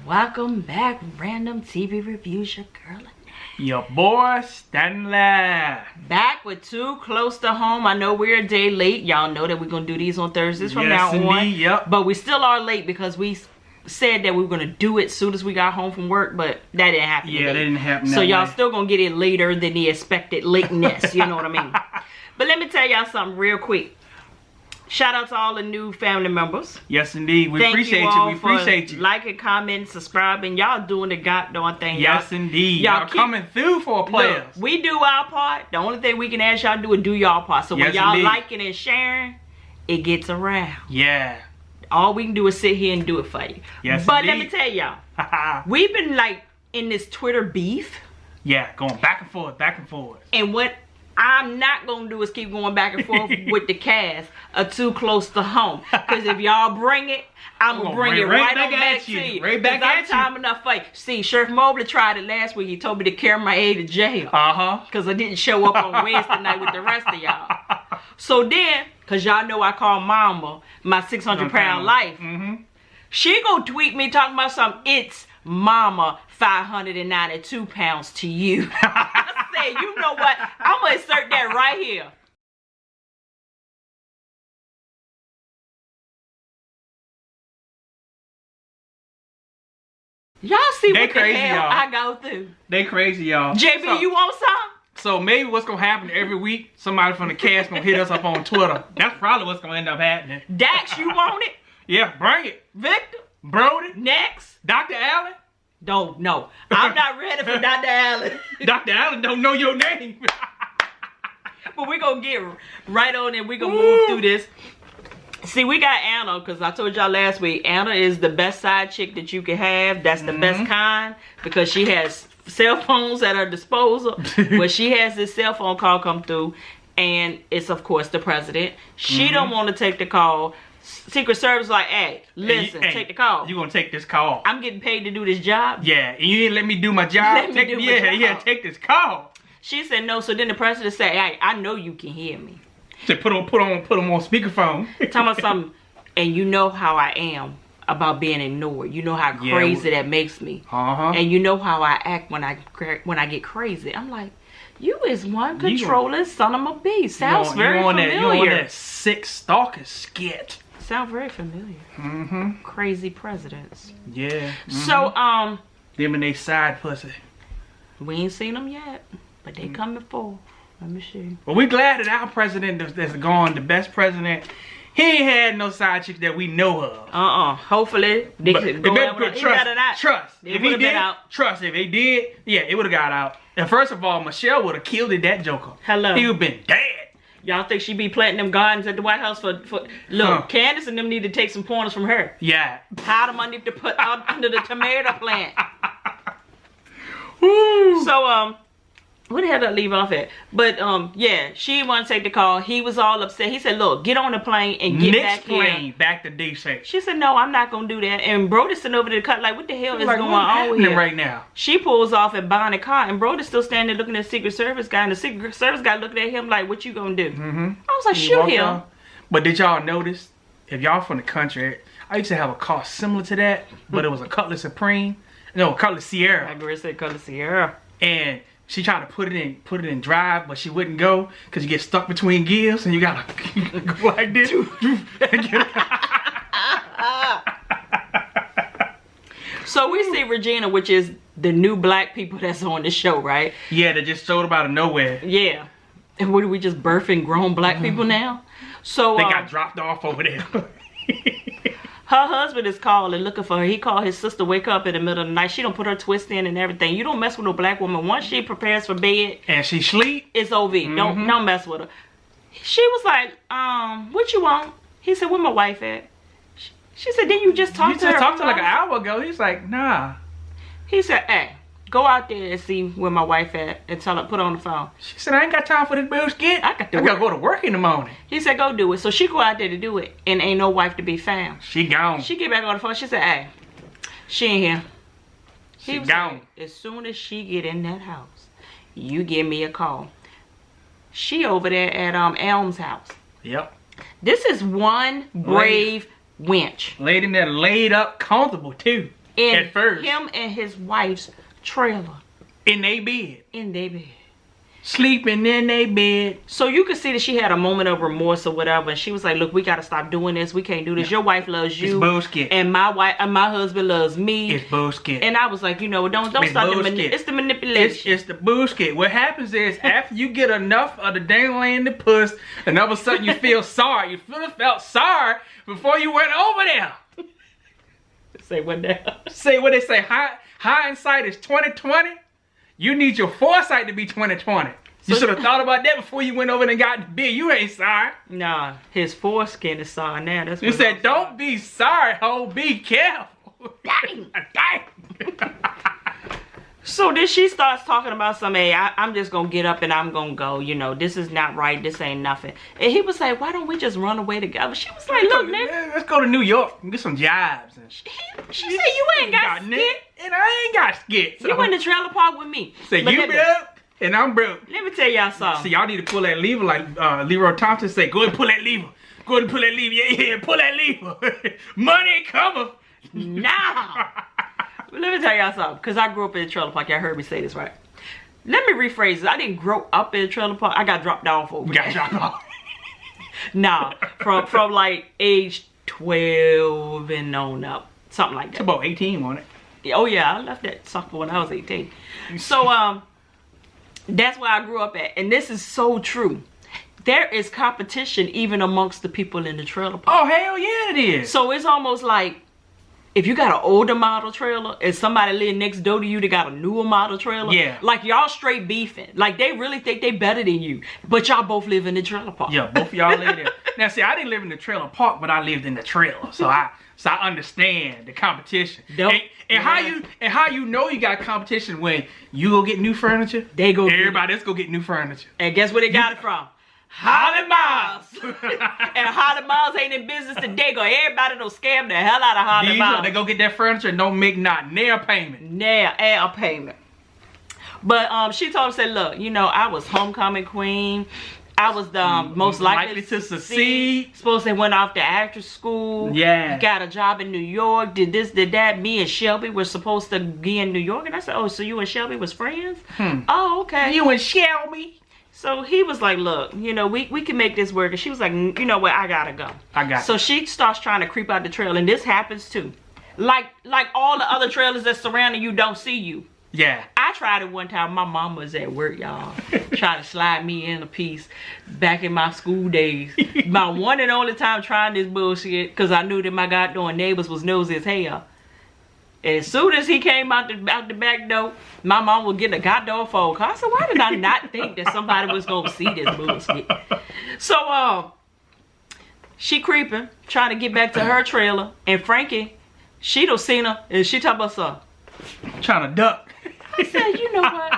Welcome back, Random TV Reviews, your girl. Your boy standing live. Back with Too Close to Home. I know we're a day late. Y'all know that we're going to do these on Thursdays from now on. Yep. But we still are late because we said that we were going to do it as soon as we got home from work, but that didn't happen Yeah, today. that didn't happen So y'all way. still going to get it later than the expected lateness. You know what I mean? But let me tell y'all something real quick. Shout out to all the new family members. Yes, indeed. We Thank appreciate you. We appreciate you. Liking, commenting, subscribing. Y'all doing the goddamn thing. Yes, indeed. Y'all coming through for players. Look, we do our part. The only thing we can ask y'all to do is do y'all part. So when y'all liking and sharing, it gets around. Yeah. All we can do is sit here and do it for you. Yes, but indeed. let me tell y'all, we've been like in this Twitter beef. Yeah, going back and forth, back and forth. And what I'm not going to do is keep going back and forth with the cast of Too Close to Home. Because if y'all bring it, I'm going to bring it right on back to you. Right back at you. I'm time enough for you. See, Sheriff Mobley tried it last week. He told me to carry my aide to jail. Uh-huh. Because I didn't show up on Wednesday night with the rest of y'all. So then, because y'all know I call Mama my 600-pound life. Mm-hmm. She going to tweet me talking about something. It's Mama 592 pounds to you. I said, you know what? I'm going to insert that right here. Y'all see They what the crazy, hell y'all. I go through. They crazy, y'all. JB, you want some? So maybe what's going to happen every week, somebody from the cast going to hit us up on Twitter. That's probably what's going to end up happening. Dax, you want it? Yeah, bring it. Victor? Brody? Next? Dr. Allen? Don't know. I'm not ready for Dr. Allen. Dr. Allen don't know your name. But we're going to get right on and we're going to move through this. See, we got Anna, because I told y'all last week, Anna is the best side chick that you can have. That's the best kind, because she has cell phones at her disposal. But she has this cell phone call come through, and it's, of course, the president. She don't want to take the call. Secret Service like, hey, listen, take the call. You gonna take this call? I'm getting paid to do this job. Yeah, and you didn't let me do my job. Let me do my job. Yeah, take this call. She said no. So then the president said, hey, I know you can hear me. Said put them on speakerphone. Talking about something, and you know how I am about being ignored. You know how crazy that makes me. And you know how I act when I get crazy. I'm like, you is one controlling son of a beast. Sounds very familiar. You on that sick stalker skit. Sound very familiar. Crazy presidents. Yeah. So them and they side pussy. we ain't seen them yet, but they coming forth. Let me see. Well, we glad that our president that's gone, the best president, he ain't had no side chicks that we know of. Hopefully they could go out. Trust. If he did, trust. If he did, yeah, it would have got out. And first of all, Michelle would have killed it, that joker. Hello. He would have been dead. Y'all think she be planting them gardens at the White House for look, Candace and them need to take some pointers from her. Yeah. Hide them under the tomato plant. Woo. So what the hell did I leave off at? But yeah, she wanted to take the call. He was all upset. He said, look, get on the plane and get back here. Back to DC. She said, no, I'm not gonna do that. And Brody's sitting over there cut like, what the hell is going on here right now? She pulls off and buying a car, and Brody's still standing there looking at the Secret Service guy, and the Secret Service guy looking at him like, what you gonna do? I was like, shoot him. But did y'all notice, if y'all from the country, I used to have a car similar to that, but it was a Cutlass Supreme. No, Cutlass Sierra. I agree, said Cutlass Sierra. And she tried to put it in drive, but she wouldn't go because you get stuck between gears and you gotta go like this. So we see Regina, which is the new black people that's on the show, right? Yeah, they just showed up out of nowhere. Yeah. And what are we just birthing grown black people now? So they got dropped off over there. her husband is calling, looking for her. He called his sister, wake up in the middle of the night. She don't put her twist in and everything. You don't mess with no black woman. Once she prepares for bed and she sleep, it's OV. Don't mess with her. She was like, what you want? He said, where my wife at? She said, didn't you just talk to her? You just talked to her like an hour ago. He's like, nah. He said, hey, go out there and see where my wife at and tell her, put her on the phone. She said, I ain't got time for this bullshit. I gotta go to work in the morning. He said, go do it. So she go out there to do it, and ain't no wife to be found. She gone. She get back on the phone. She said, hey, she ain't here. She gone. Like, as soon as she get in that house, you give me a call. She over there at Elm's house. Yep. This is one brave wench. Lady that laid up comfortable too. in at first. him and his wife's trailer. In their bed. In their bed. Sleeping in their bed. So you could see that she had a moment of remorse or whatever, and she was like, look, we gotta stop doing this. We can't do this. Your wife loves you. It's bullshit. And my husband loves me. It's bullshit. And I was like, you know, don't start it's the manipulation. It's the bullshit. What happens is after you get enough of the dangling the puss, and all of a sudden you feel sorry. You felt sorry before you went over there. Say what now? Say what they say. Hindsight is 20/20. You need your foresight to be 20/20. You should have thought about that before you went over and got the bid. You ain't sorry. Nah, his foreskin is sorry now. That's what you said. Don't be sorry, ho. Be careful. Dang. So then she starts talking about something. Hey, I'm just gonna get up and I'm gonna go. You know, this is not right. This ain't nothing. And he was like, why don't we just run away together? She was like, look, nigga, let's go to New York and get some jobs. And she said, you ain't got skit. And I ain't got skit. So you in the trailer park with me. Say you broke and I'm broke. Let me tell y'all something. See, y'all need to pull that lever like Leroy Thompson say. Go ahead and pull that lever. Go ahead and pull that lever. Yeah, pull that lever. Money coming. Nah. Let me tell y'all something, because I grew up in a trailer park. Y'all heard me say this, right? Let me rephrase this. I didn't grow up in a trailer park. I got dropped off over. You got dropped off. Nah, from like age 12 and on up. Something like that. It's about 18, wasn't it? Oh yeah, I left that sucker when I was 18. So that's where I grew up at. And this is so true. There is competition even amongst the people in the trailer park. Oh, hell yeah, it is. So it's almost like, if you got an older model trailer and somebody live next door to you that got a newer model trailer, yeah, like y'all straight beefing. Like they really think they better than you, but y'all both live in the trailer park. Yeah, both of y'all live there. Now see, I didn't live in the trailer park, but I lived in the trailer, so I understand the competition. And how you know you got competition when you go get new furniture, everybody else go get new furniture. And guess where they got it from? Holly Miles. And Holly Miles ain't in business today. Everybody don't scam the hell out of Holly Miles. They go get that furniture and don't make not nail payment. Nail payment. But she told me, said, look, you know, I was homecoming queen. I was the most likely to succeed. Supposed to went off to actress school. Yeah. Got a job in New York. Did this, did that. Me and Shelby were supposed to be in New York. And I said, oh, so you and Shelby was friends? Oh, okay. You and Shelby? So he was like, look, you know, we can make this work. And she was like, you know what, I gotta go. So she starts trying to creep out the trail. And this happens too. Like all the other trailers that surrounding you don't see you. Yeah. I tried it one time. My mom was at work, y'all. Trying to slide me in a piece back in my school days. My one and only time trying this bullshit. Because I knew that my goddamn neighbors was nosy as hell. And as soon as he came out the back door, my mom would get a goddamn phone call. I said, why did I not think that somebody was going to see this bullshit? So, she creeping, trying to get back to her trailer. And Frankie, she done seen her, and she talking about something. Trying to duck. I said, you know what?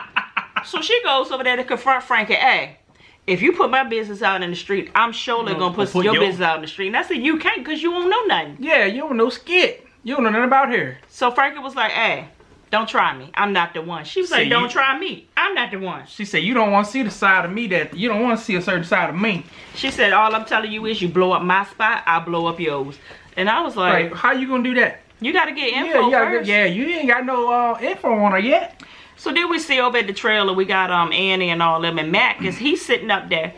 So she goes over there to confront Frankie. Hey, if you put my business out in the street, I'm surely going to put your business out in the street. And I said, you can't because you don't know nothing. Yeah, you don't know skit. You don't know nothing about her. So Frankie was like, hey, don't try me. I'm not the one. She was like, don't try me. I'm not the one. She said, you don't want to see the side of me that, you don't want to see a certain side of me. She said, all I'm telling you is you blow up my spot, I'll blow up yours. And I was like, how you going to do that? You got to get info first. Yeah, you ain't got no info on her yet. So then we see over at the trailer, we got Annie and all them. And Mac, he's sitting up there.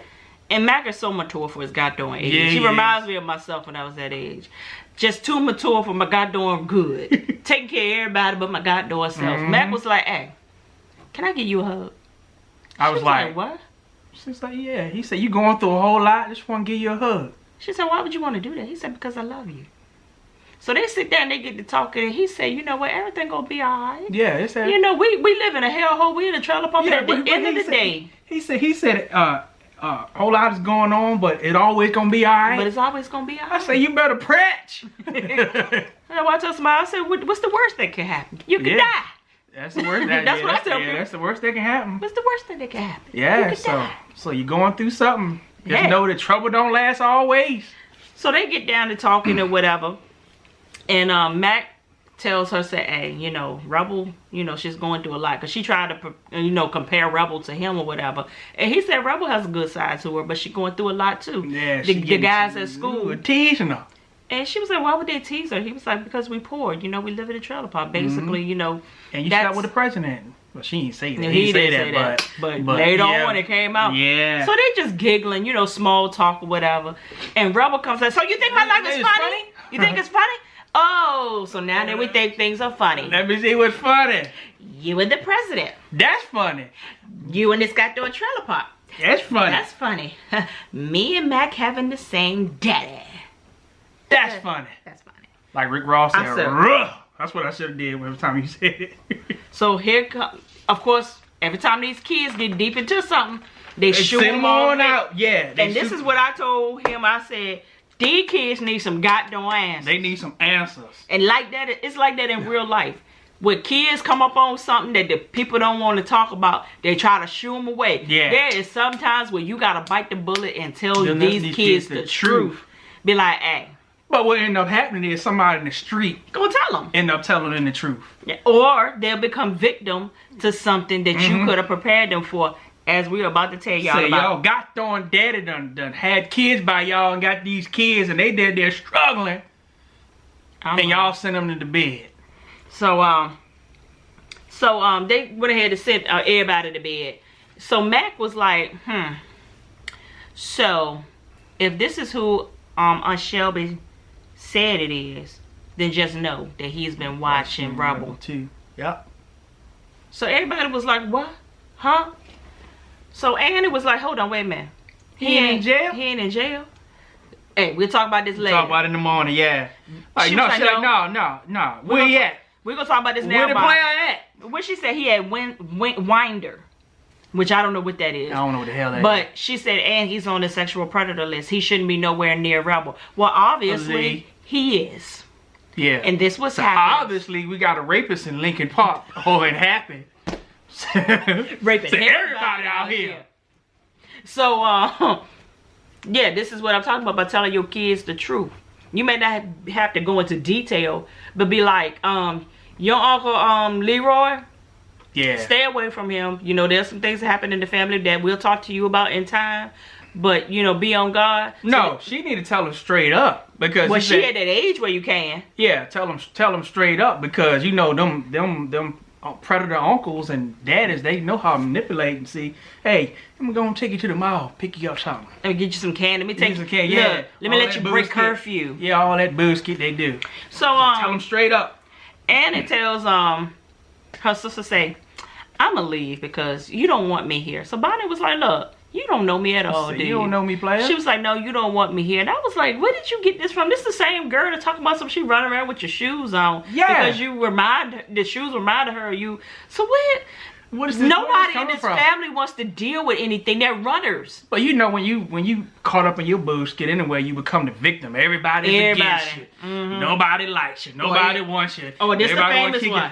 And Mac is so mature for his goddamn age. Yeah, he reminds me of myself when I was that age. Just too mature for my goddamn good. Taking care of everybody but my goddamn self. Mac was like, hey, can I give you a hug? I was like, what? She's like, yeah. He said, you going through a whole lot. I just want to give you a hug. She said, why would you want to do that? He said, because I love you. So they sit down, they get to talking, and he said, you know what, everything gonna be all right. Yeah, it's you know, we live in a hellhole. We in a trailer park. At the end of the day. He said, whole lot is going on, but it always gonna be all right. But it's always gonna be all right. I say, you better pratch. I watch her smile. I said, what's the worst that can happen? You can die. That's the worst. That's what I tell people. That's the worst that can happen. What's the worst thing that can happen? Yeah, so you're going through something. Just know that trouble don't last always. So they get down to talking or whatever. And Mac tells her, say, hey, you know, Rebel, you know, she's going through a lot. Because she tried to, you know, compare Rebel to him or whatever. And he said Rebel has a good side to her, but she's going through a lot too. Yeah, the guys at school teasing her. And she was like, why would they tease her? He was like, because we poor. You know, we live in a trailer park. Basically, you know. And you slept with the president. Well, she didn't say that. He didn't say that. But later on when it came out. Yeah. So they just giggling, you know, small talk or whatever. And Rebel comes out, so you think my life is funny? You think it's funny? Oh, so now that we think things are funny. Let me see what's funny. You and the president. That's funny. You and this guy doing trailer park. That's funny. That's funny. Me and Mac having the same daddy. That's funny. That's funny. Like Rick Ross said, "Ruh." That's what I should have did every time you said it. So here comes, of course, every time these kids get deep into something, they shoot them on out. Yeah. And this is what I told him. I said, these kids need some goddamn answers. They need some answers. And like that, it's like that in real life. When kids come up on something that the people don't want to talk about, they try to shoo them away. Yeah. There is sometimes where you got to bite the bullet and tell these kids the truth. Be like, hey. But what end up happening is somebody in the street go tell them. End up telling them the truth. Yeah. Or they'll become victim to something that you could have prepared them for, as we're about to tell y'all about. Y'all got on daddy done had kids by y'all and got these kids and they're struggling. And y'all send them to bed. So they went ahead and sent everybody to bed. So Mac was like, so if this is who Aunt Shelby said it is, then just know that he's been watching Rebel too. Yep. So everybody was like, what? Huh? So Annie was like, hold on, wait a minute. He ain't in jail? He ain't in jail? Hey, we'll talk about this later. Talk about it in the morning, yeah. Like, no. Where he at? We're going to talk about this now. Where the player at? What she said, he had Winder, which I don't know what that is. I don't know what the hell that is. But she said, and he's on the sexual predator list. He shouldn't be nowhere near Rebel. Well, obviously, he is. Yeah. And this was happening. Obviously, we got a rapist in Lincoln Park. Oh, it happened. Raping everybody out here. So, yeah, this is what I'm talking about by telling your kids the truth. You may not have to go into detail, but be like, your uncle Leroy, stay away from him. You know, there's some things that happen in the family that we'll talk to you about in time. But, you know, be on guard. No, she need to tell him straight up. Because well, she at that age where you can. Yeah, tell them straight up. Because, you know, them predator uncles and daddies, they know how to manipulate and see, hey, I'm going to take you to the mall, pick you up something. Let me get you some candy. Let me take you some candy. Yeah. Look, let me let you break curfew. Yeah, all that bullshit they do. So, tell them straight up. And it tells her sister say, I'ma leave because you don't want me here. So Bonnie was like, look, you don't know me at all, do you? You don't know me, player? She was like, no, you don't want me here. And I was like, where did you get this from? This is the same girl that talking about some she running around with your shoes on. Yeah. Because the shoes reminded her of you. So what is this? Nobody in this family wants to deal with anything. They're runners. But you know, when you caught up in your bullshit anyway, you become the victim. Everybody's against you. Nobody likes you. Nobody wants you. Oh, this is the famous one.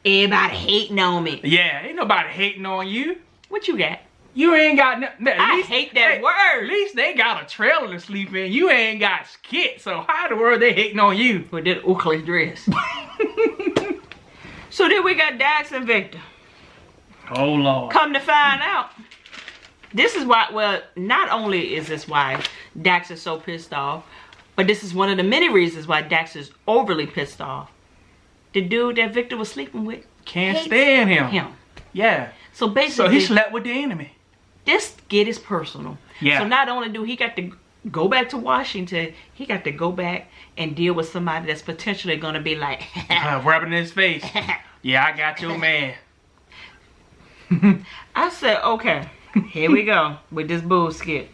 Everybody hating on me. Yeah, ain't nobody hating on you. What you got? You ain't got nothing. I hate that word. At least they got a trailer to sleep in. You ain't got skit. So how in the world they hating on you? With that ugly dress. So then we got Dax and Victor. Oh, Lord. Come to find out, this is why, well, not only is this why Dax is so pissed off, but this is one of the many reasons why Dax is overly pissed off. The dude that Victor was sleeping with can't stand him. Yeah. So basically, he slept with the enemy. This skit is personal. Yeah. So not only do he got to go back to Washington, he got to go back and deal with somebody that's potentially going to be like... rubbing his face. Yeah, I got your man. I said, okay, here we go with this bullshit.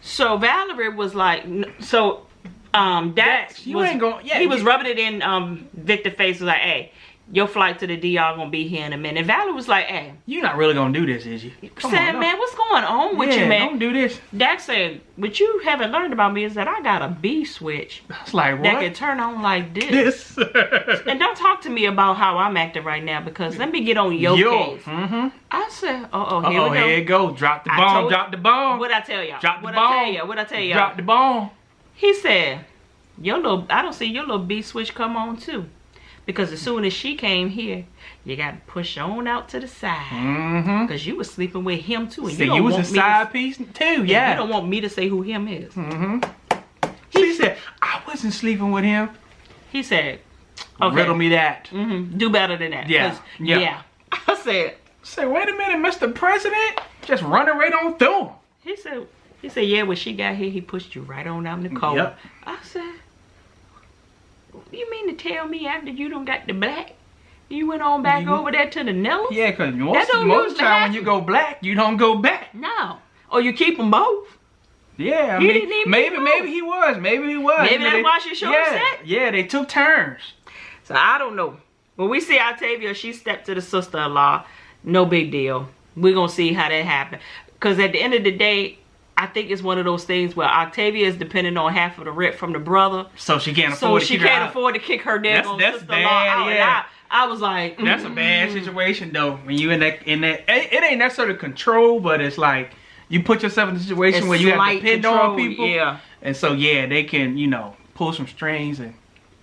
So Valerie was like, so Dax you ain't going, he was rubbing it in Victor's face, was like, hey, your flight to the DR gonna be here in a minute. And Valerie was like, hey, you're not really gonna do this, is you? Said, man, what's going on with you, man? Don't do this. Dax said, what you haven't learned about me is that I got a B switch. It's like, what? That can turn on like this. And don't talk to me about how I'm acting right now, because let me get on your case. I said, here we go. Here it go. Drop the bomb. Drop the bomb. What'd I tell y'all? Drop the bomb. What'd I tell y'all? Drop the bomb. He said, I don't see your little B switch come on too. Because as soon as she came here, you got to push on out to the side. Because you was sleeping with him too. And you was a side piece too, yeah. You don't want me to say who him is. She said, I was wasn't sleeping with him. He said, okay. Riddle me that. Do better than that. Yeah. Yeah. I said, say, wait a minute, Mr. President, just running right on through him. He said, yeah, when she got here, he pushed you right on out in the cold. Yep. I said, you mean to tell me after you done got the black, you went on back over there to the Nellis? Yeah, because most of the time when you go black, you don't go back. No. Or you keep them both. Yeah, I mean, maybe he was. Maybe he was. Maybe that's why she showed upset. Yeah, they took turns. So I don't know. When we see Octavia, she stepped to the sister-in-law. No big deal. We're going to see how that happened. Because at the end of the day, I think it's one of those things where Octavia is depending on half of the rent from the brother. So she can't afford to kick her out. So she can't afford to kick her dad on sister-in-law out. Yeah. I was like, that's a bad situation though. When you in that, it ain't necessarily control, but it's like you put yourself in a situation where you have to depend on people. Yeah. And so yeah, they can, you know, pull some strings and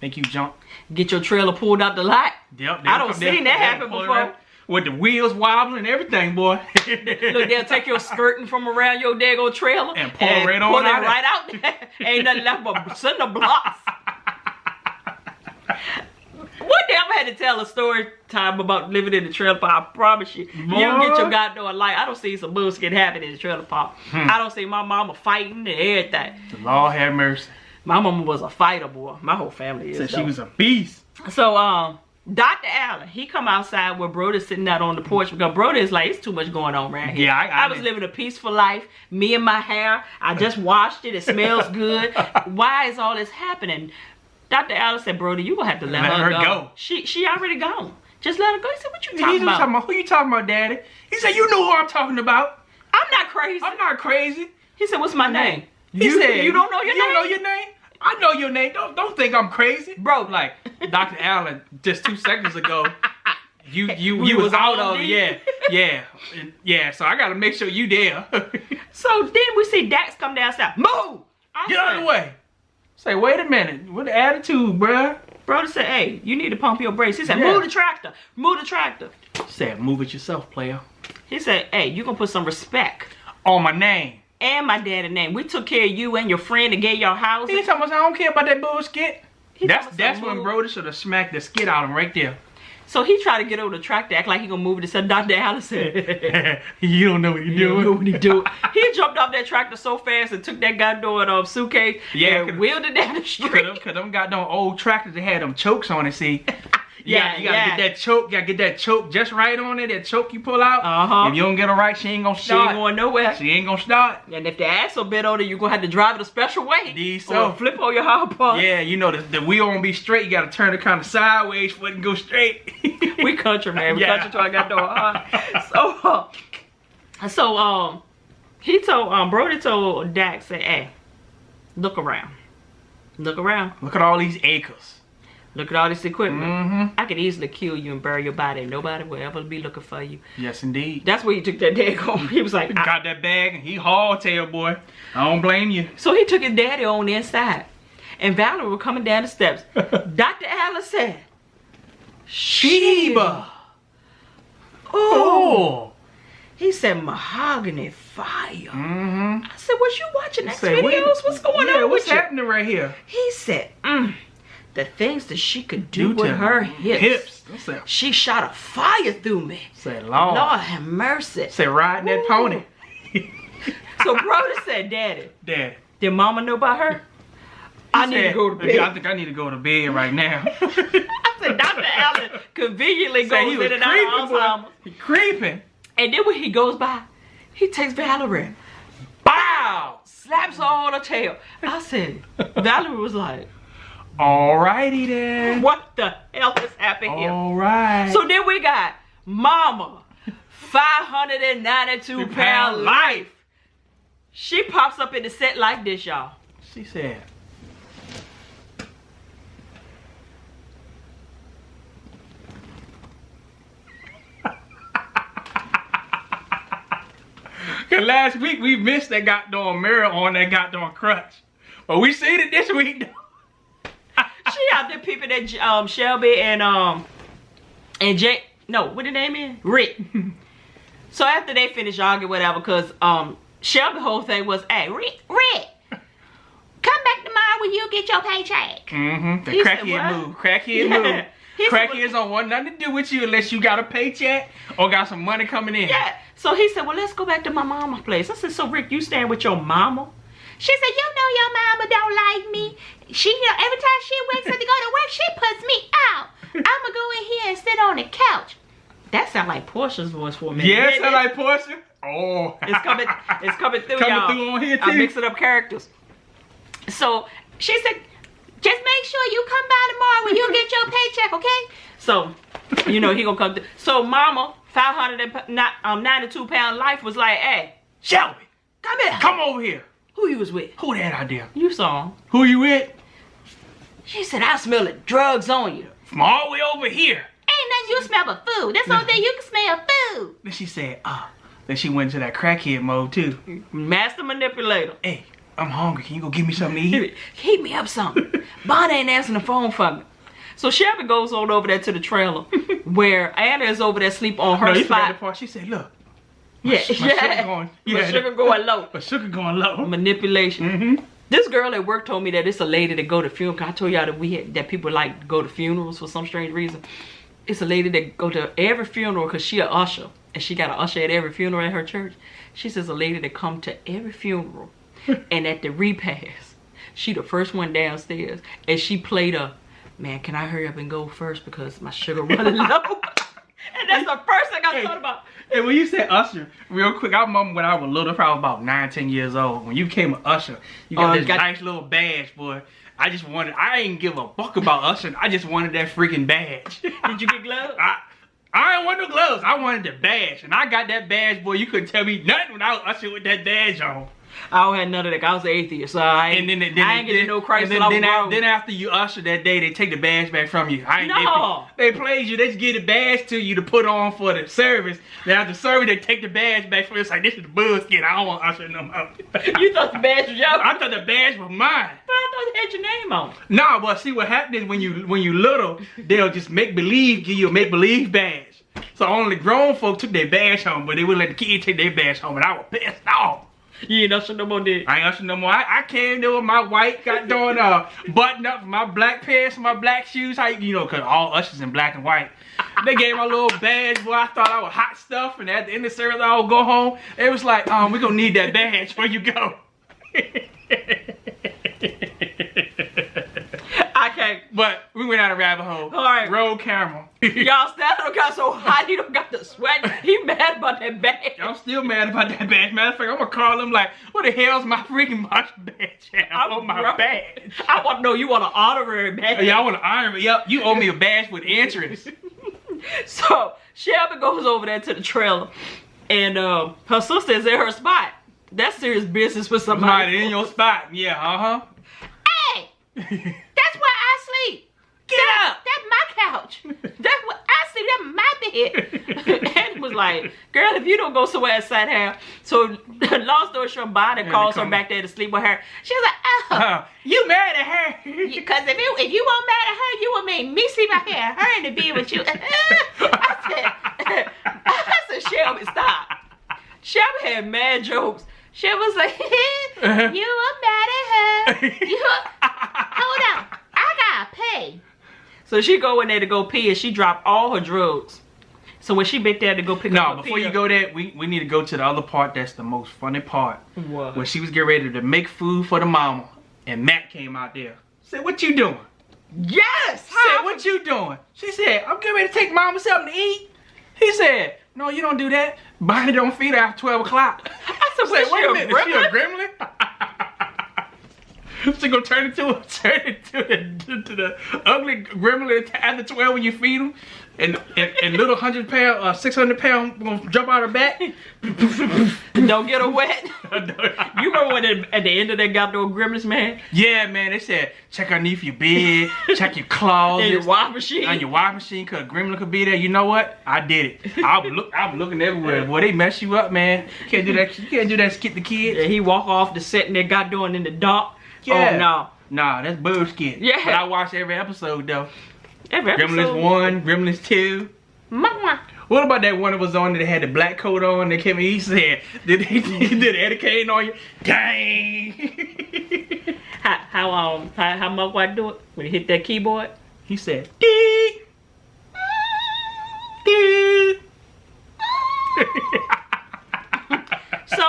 make you jump. Get your trailer pulled out the lot. Yep. I don't seen that happen before. With the wheels wobbling and everything, boy. Look, they'll take your skirting from around your daggone trailer and pull it right on out. Right out there. Ain't nothing left but cinder blocks. One day I'm had to tell a story time about living in the trailer park. I promise you. You don't get your goddamn life. I don't see some bullshit happen in the trailer park. I don't see my mama fighting and everything. The Lord have mercy. My mama was a fighter, boy. My whole family is. She was a beast. So, Dr. Allen, he come outside where Brody's sitting out on the porch because Brody is like, it's too much going on around here. Yeah, I was living a peaceful life. Me and my hair, I just washed it. It smells good. Why is all this happening? Dr. Allen said, Brody, you gonna have to let her go. She already gone. Just let her go. He said, what you talking about? Who you talking about, Daddy? He said, you know who I'm talking about. I'm not crazy. I'm not crazy. He said, what's my name? He said, you don't know your name? You don't know your name? I know your name. Don't think I'm crazy, bro. Like Dr. Allen just 2 seconds ago, you was out of yeah. So I gotta make sure you there. So then we see Dax come downstairs. Move! Get out of the way. Say, wait a minute. What attitude, bruh? Brother said, hey, you need to pump your brakes. He said, move the tractor. Move the tractor. Said, move it yourself, player. He said, hey, you gonna put some respect on my name. And my daddy's name. We took care of you and your friend and gave your house. He talking about, I don't care about that bullshit. That's when Brody should have smacked the skid out of him right there. So he tried to get over the tractor, act like he gonna move it. And said, Dr. Allen said, you don't know what you're doing. You know what he doing. He jumped off that tractor so fast and took that goddamn suitcase and wheeled it down the street. Cause them goddamn old tractors, they had them chokes on it, see. You gotta get that choke. You gotta get that choke just right on it. That choke you pull out. If you don't get it right, she ain't gonna start. She ain't going nowhere. She ain't gonna start. And if the axle bit on it, you're gonna have to drive it a special way. Or flip on your hard part. Yeah, you know the wheel won't be straight. You gotta turn it kind of sideways for it to go straight. We country, man. We country till I got no So he told Brody told Dax, say, hey, look around. Look around. Look at all these acres. Look at all this equipment. I could easily kill you and bury your body. Nobody will ever be looking for you. Yes, indeed. That's where he took that dad home. He was like, got that bag and he hauled tail, boy. I don't blame you. So he took his daddy on the inside. And Valerie was coming down the steps. Dr. Allen said, Sheba. Oh. He said, mahogany fire. I said, was you watching X videos? What's going on with what's happening right here? He said, the things that she could do with her hips. She shot a fire through me. Say, Lord have mercy. Say, riding that pony. So brother said, Daddy. Did mama know about her? I need to go to bed. I think I need to go to bed right now. I said, Dr. Allen conveniently goes in and out of Alzheimer's. He creeping. And then when he goes by, he takes Valerie. Bow! Slaps her on the tail. I said, Valerie was like, alrighty then. What the hell is happening here? Alright. So then we got Mama, 592-pound life. She pops up in the set like this, y'all. She said, cause last week we missed that goddamn mirror on that goddamn crutch. But we seen it this week. She out there peeping at Shelby and Jake. No, what the name is? Rick. So after they finished arguing, whatever, because Shelby's whole thing was, hey, Rick, come back tomorrow when you get your paycheck. The He said, crackhead what? move. Crackhead move. Crackheads don't want nothing to do with you unless you got a paycheck or got some money coming in. Yeah. So he said, well, let's go back to my mama's place. I said, so Rick, you staying with your mama? She said, you know your mama don't like me. She, every time she wakes up to go to work, she puts me out. I'ma go in here and sit on the couch. That sound like Portia's voice for a minute. Yeah, it sound like Portia. Oh. It's coming through, Coming y'all. through on here, too. I'm mixing up characters. So she said, just make sure you come by tomorrow when you get your paycheck, okay? So, you know, he gonna come through. So mama, 592-pound life was like, hey, Shelby, come here. come over here. Who you was with? Who that out there? You saw him. Who you with? She said, I smell the drugs on you. From all the way over here. Ain't nothing you smell but food. That's the only thing you can smell, food. Then she said, then she went into that crackhead mode too. Master manipulator. Hey, I'm hungry. Can you go get me something to eat? Heat me up something. Bonnie ain't answering the phone for me. So Shelby goes on over there to the trailer where Anna is over there asleep on her You forgot spot. the part. She said, look. Yeah, sugar going, My sugar going low. My sugar going low. Manipulation. This girl at work told me that it's a lady that go to funerals. I told y'all that people like to go to funerals for some strange reason. It's a lady that go to every funeral because she a usher. And she got an usher at every funeral at her church. She says a lady that come to every funeral. And at the repast, she the first one downstairs. And she played man, can I hurry up and go first because my sugar running low? And that's the first thing I thought about. And when you said usher, real quick, I remember when I was little, probably about 9, 10 years old. When you became an usher, you got this nice little badge, boy. I didn't give a fuck about ushering. I just wanted that freaking badge. Did you get gloves? I didn't want no gloves. I wanted the badge. And I got that badge, boy. You couldn't tell me nothing when I was ushering with that badge on. I don't have none of that. I was an atheist, so I ain't getting no Christ. Then after you usher that day, they take the badge back from you. They played you. They just give the badge to you to put on for the service. Then after the service, they take the badge back from you. It's like, this is the bullshit. I don't want to usher them out. You thought the badge was yours? I thought the badge was mine. But I thought they had your name on. Nah, but see what happens when you little, they'll just make believe give you a make believe badge. So only grown folk took their badge home, but they wouldn't let the kids take their badge home, and I was pissed off. You ain't usher no more, did you? I ain't usher no more. I came there with my white, got doing button up, my black pants, my black shoes. Cause all ushers in black and white. They gave my little badge, boy. I thought I was hot stuff, and at the end of the service, I would go home. It was like, we gonna need that badge where you go. I can't. But we went out a rabbit hole. All right. Roll camera. Y'all still got so hot, he don't got the sweat. He mad about that badge. Y'all still mad about that badge. Matter of fact, I'm gonna call him like, what the hell's my freaking march badge at? I want my badge. I want to know, you want an honorary badge? Yeah, I want an honorary. Yep, you owe me a badge with interest. So Shelby goes over there to the trailer, and her sister is at her spot. That's serious business for somebody. In your spot. Yeah, Hey, that's where I sleep. Get up. That's my couch. That's what I sleep. That's my bed. And was like, girl, if you don't go somewhere outside here. So long story short, Bonnie calls her back there to sleep with her. She was like, oh, you mad at her? Because if you weren't mad at her, you would make me sleep out here and her in the bed with you. I said, Shelby, stop. Shelby had mad jokes. She was like, you were mad at her. Hold on, I gotta pay. So she go in there to go pee, and she dropped all her drugs. So when she bit there to go pick up No, before you go there, we need to go to the other part that's the most funny part. What? When she was getting ready to make food for the mama, and Matt came out there. Said, what you doing? Yes! Said, what you doing? She said, I'm getting ready to take mama something to eat. He said, no, you don't do that. Bonnie don't feed her after 12 o'clock. I said, wait a minute, is she a gremlin? She gonna turn into the ugly gremlin after 12 when you feed them, and little 100-pound, 600-pound gonna jump out her back. Don't get her wet. You remember when at the end of that goddamn gremlins, man? Yeah, man. They said check underneath your bed, check your closet, and your washing machine, and your washing machine, cause a gremlin could be there. You know what? I did it. I was looking everywhere. Boy, they mess you up, man. You can't do that. You can't do that. Skip the kids. Yeah, he walk off the set and they got doing in the dark. Yeah. Oh no. Nah, that's bullshit. Yeah. But I watched every episode though. Every episode. Gremlins 1, Gremlins 2. Mama. What about that one that was on that had the black coat on that came in? He said, did Eddie Kane on you? Dang. how Mark White do it when he hit that keyboard? He said, "Dee, dee." So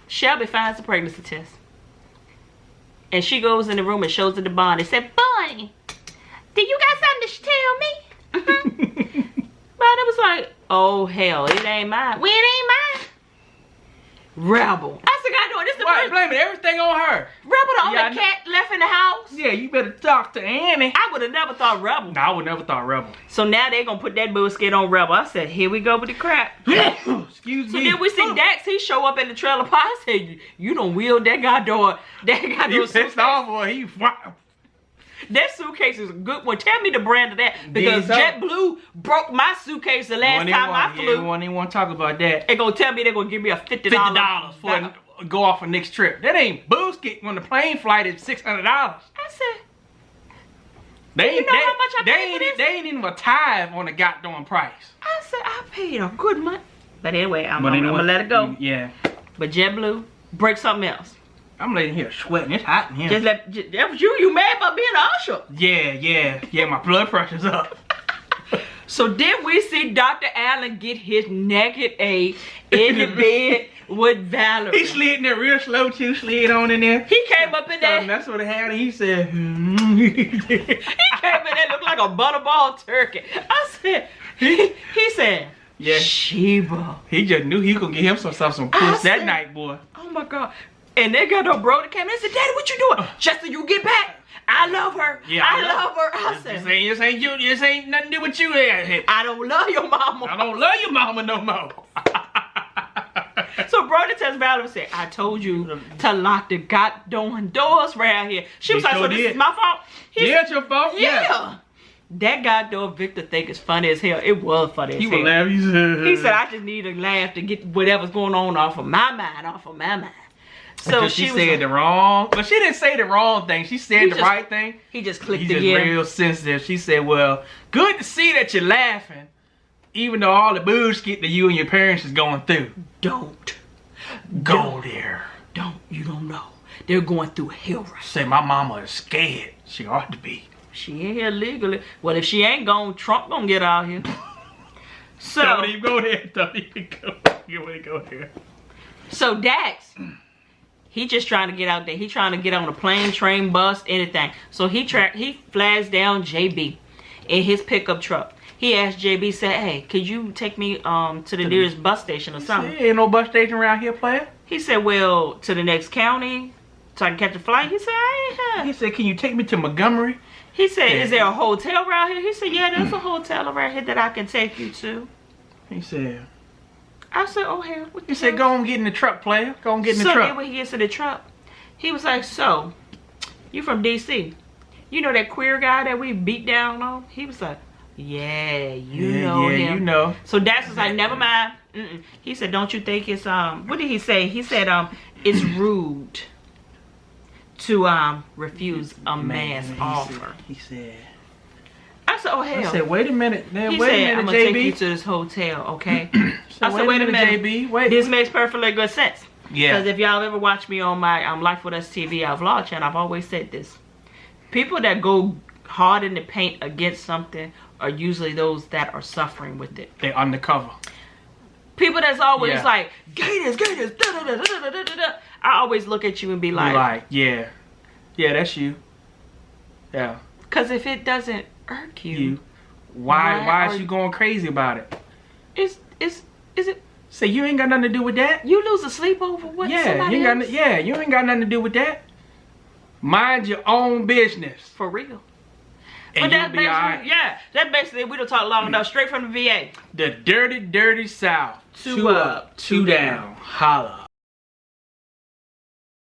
Shelby finds the pregnancy test, and she goes in the room and shows it to Bonnie. Said, "Bonnie, do you got something to tell me?" Bonnie was like, "Oh hell, it ain't mine." "Well, it ain't mine." Rebel. I said, "God, no, this is the Why first." blaming everything on her? Rebel, the only cat left in the house. Yeah, you better talk to Annie. I would have never thought Rebel. No, I would never thought Rebel. So now they gonna put that bullshit on Rebel. I said, here we go with the crap. Excuse me. So then we see Dax. He show up in the trailer park. I said, you don't wield that goddamn. You pissed off, boy. That suitcase is a good one. Tell me the brand of that, because JetBlue broke my suitcase the last time I flew. Yeah, one didn't want to talk about that. They gonna tell me they're gonna give me a $50 for go off a next trip. That ain't bullshit. When the plane flight is $600. I said, They you know how much I paid for this? They ain't even a tithe on the goddamn price. I said, I paid a good money. But anyway, I'm gonna let it go. Yeah. But JetBlue, break something else. I'm laying here sweating. It's hot in here. That was you. You mad about being an usher? Yeah. My blood pressure's up. So then we see Dr. Allen get his naked A in the bed with Valerie. He slid in there real slow too. Slid on in there. He came up in there. That's what it had. He said. He came in there looked like a butterball turkey. I said. He said. Yeah. Sheba. He just knew he could get himself some puss that night, boy. Oh my God. And they got no bro that came in and said, "Daddy, what you doing?" "Just so you get back. I love her. Yeah, I love her." I said, this ain't you. This ain't nothing to do with you. I don't love your mama. I don't love your mama no more. So Brody tells Valerie, said, "I told you to lock the goddamn doors around here." She was like, "So this is my fault?" Yeah, it's your fault. Yeah. That goddamn Victor think is funny as hell. It was funny as hell. He was laughing. He said, "I just need a laugh to get whatever's going on off of my mind. So she said the wrong, but she didn't say the wrong thing. She said the right thing. He just clicked again. He's just real sensitive. She said, "Well, good to see that you're laughing, even though all the bullshit that you and your parents is going through. Don't go there. You don't know. They're going through hell right now." Say my mama is scared. She ought to be. She ain't here legally. Well, if she ain't gone, Trump gonna get out here. So don't even go there. Don't even go. You want to go there. So Dax, he just trying to get out there. He trying to get on a plane, train, bus, anything. So he flags down JB in his pickup truck. He asked JB, said, "Hey, could you take me to the nearest bus station or something?" Ain't no bus station around here, player. He said, "Well, to the next county so I can catch a flight." He said, "I ain't here." He said, "Can you take me to Montgomery?" He said, "Is there a hotel around here?" He said, "Yeah, there's a hotel around here that I can take you to." He said. I said, "Oh hell." He said, "Go on, get in the truck, player. Go on, get in the truck." So then when he gets in the truck, he was like, "So, you from DC? You know that queer guy that we beat down on?" He was like, "Yeah, you know him." Yeah, you know. So Dax was like, "Never mind." He said, "Don't you think it's what did he say?" He said, "It's rude to refuse a man's offer." He said. I said, "Oh hell." I said, "Wait a minute." He said, "I'm gonna JB. take you to this hotel, okay?" I said, "Wait a minute, JB. Wait." This makes perfectly good sense. Yeah. Because if y'all ever watch me on my Life With Us TV, our vlog channel, I've always said this. People that go hard in the paint against something are usually those that are suffering with it. They're undercover. People that's always like, gators, da da da da da da da. I always look at you and be like, yeah, that's you. Yeah. Because if it doesn't irk you, why is you going crazy about it? Is it? Say you ain't got nothing to do with that. You lose a sleep over what? Yeah, you ain't got nothing to do with that. Mind your own business. For real. And you'll be alright. Yeah, that basically, we don't talk long enough, straight from the VA. The dirty, dirty South. Two up, two down. Holla.